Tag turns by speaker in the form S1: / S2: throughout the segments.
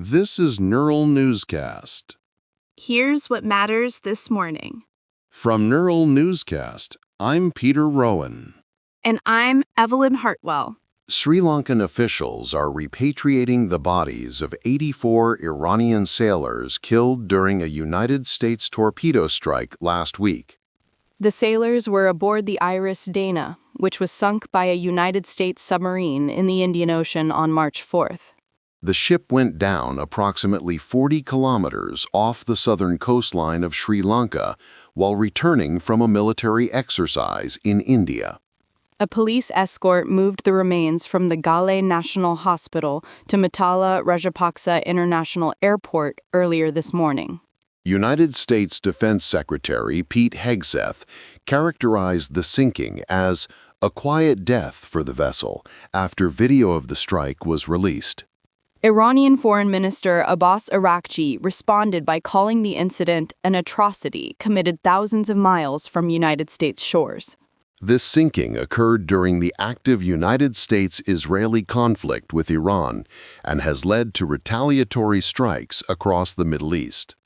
S1: This is Neural Newscast.
S2: Here's what matters this morning.
S1: From Neural Newscast, I'm Peter Rowan.
S2: And I'm Evelyn Hartwell.
S1: Sri Lankan officials are repatriating the bodies of 84 Iranian sailors killed during a United States torpedo strike last week.
S3: The sailors were aboard the Iris Dena, which was sunk by a United States submarine in the Indian Ocean on March 4th.
S1: The ship went down approximately 40 kilometers off the southern coastline of Sri Lanka while returning from a military exercise in India.
S3: A police escort moved the remains from the Galle National Hospital to Matala Rajapaksa International Airport earlier this morning.
S1: United States Defense Secretary Pete Hegseth characterized the sinking as a quiet death for the vessel after video of the strike was released.
S3: Iranian Foreign Minister Abbas Araghchi responded by calling the incident an atrocity committed thousands of miles from United States shores.
S1: This sinking occurred during the active United States-Israeli conflict with Iran and has led to retaliatory strikes across the Middle East.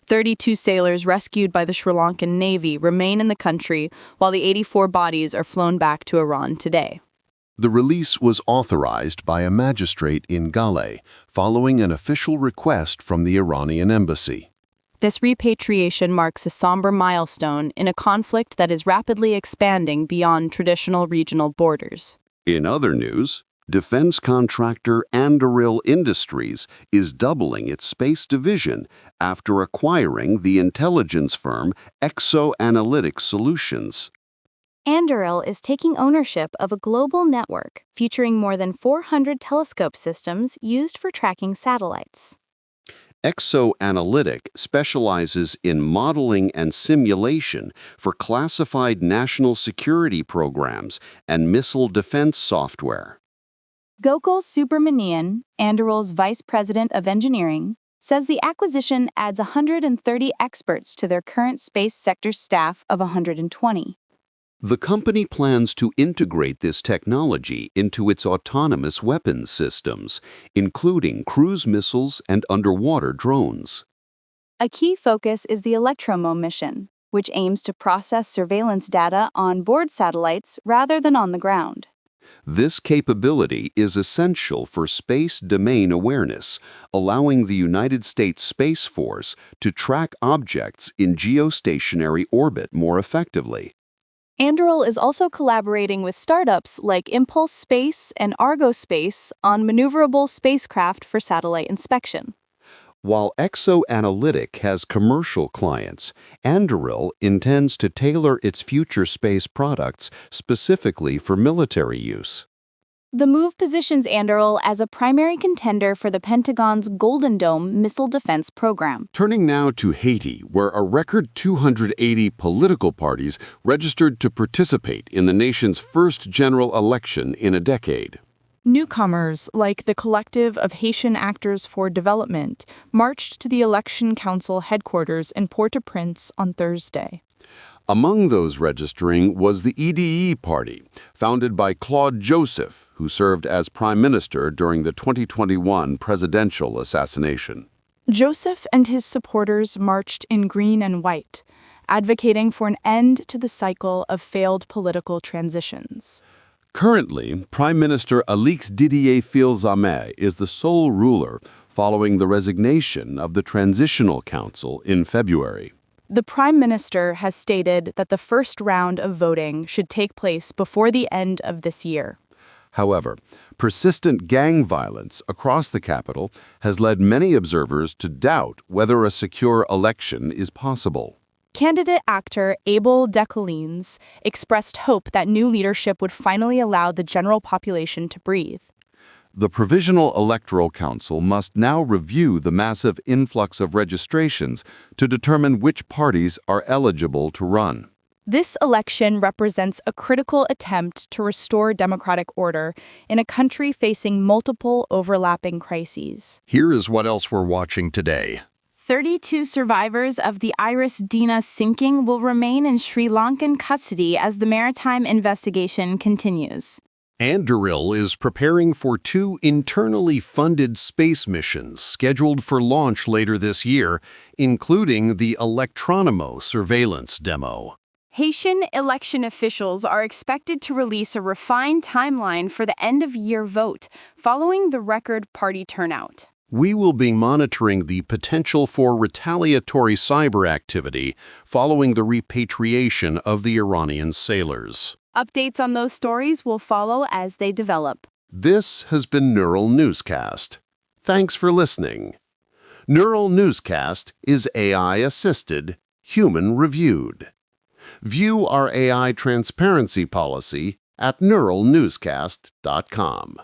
S3: 32 sailors rescued by the Sri Lankan Navy remain in the country, while the 84 bodies are flown back to Iran today.
S1: The release was authorized by a magistrate in Galle, following an official request from the Iranian embassy.
S3: This repatriation marks a somber milestone in a conflict that is rapidly expanding beyond traditional regional borders.
S4: In other news, defense contractor Anduril Industries is doubling its space division after acquiring the intelligence firm ExoAnalytic Solutions.
S5: Anduril is taking ownership of a global network featuring more than 400 telescope systems used for tracking satellites.
S4: ExoAnalytic specializes in modeling and simulation for classified national security programs and missile defense software.
S5: Gokul Subramanian, Anduril's vice president of engineering, says the acquisition adds 130 experts to their current space sector staff of 120.
S4: The company plans to integrate this technology into its autonomous weapons systems, including cruise missiles and underwater drones.
S5: A key focus is the Electromo mission, which aims to process surveillance data on board satellites rather than on the ground.
S4: This capability is essential for space domain awareness, allowing the United States Space Force to track objects in geostationary orbit more effectively.
S5: Anduril is also collaborating with startups like Impulse Space and Argo Space on maneuverable spacecraft for satellite inspection.
S4: While ExoAnalytic has commercial clients, Anduril intends to tailor its future space products specifically for military use.
S5: The move positions Anduril as a primary contender for the Pentagon's Golden Dome missile defense program.
S1: Turning now to Haiti, where a record 280 political parties registered to participate in the nation's first general election in a decade.
S6: Newcomers, like the Collective of Haitian Actors for Development, marched to the Election Council headquarters in Port-au-Prince on Thursday.
S1: Among those registering was the EDE party, founded by Claude Joseph, who served as prime minister during the 2021 presidential assassination.
S6: Joseph and his supporters marched in green and white, advocating for an end to the cycle of failed political transitions.
S1: Currently, Prime Minister Alix Didier Filzame is the sole ruler following the resignation of the Transitional Council in February.
S6: The Prime Minister has stated that the first round of voting should take place before the end of this year.
S1: However, persistent gang violence across the capital has led many observers to doubt whether a secure election is possible.
S6: Candidate actor Abel Decollins expressed hope that new leadership would finally allow the general population to breathe.
S1: The Provisional Electoral Council must now review the massive influx of registrations to determine which parties are eligible to run.
S6: This election represents a critical attempt to restore democratic order in a country facing multiple overlapping crises.
S1: Here is what else we're watching today.
S2: 32 survivors of the Iris Dena sinking will remain in Sri Lankan custody as the maritime investigation continues.
S7: Anduril is preparing for 2 internally funded space missions scheduled for launch later this year, including the Electronimo surveillance demo.
S3: Haitian election officials are expected to release a refined timeline for the end-of-year vote following the record party turnout.
S7: We will be monitoring the potential for retaliatory cyber activity following the repatriation of the Iranian sailors.
S3: Updates on those stories will follow as they develop.
S1: This has been Neural Newscast. Thanks for listening. Neural Newscast is AI-assisted, human-reviewed. View our AI transparency policy at neuralnewscast.com.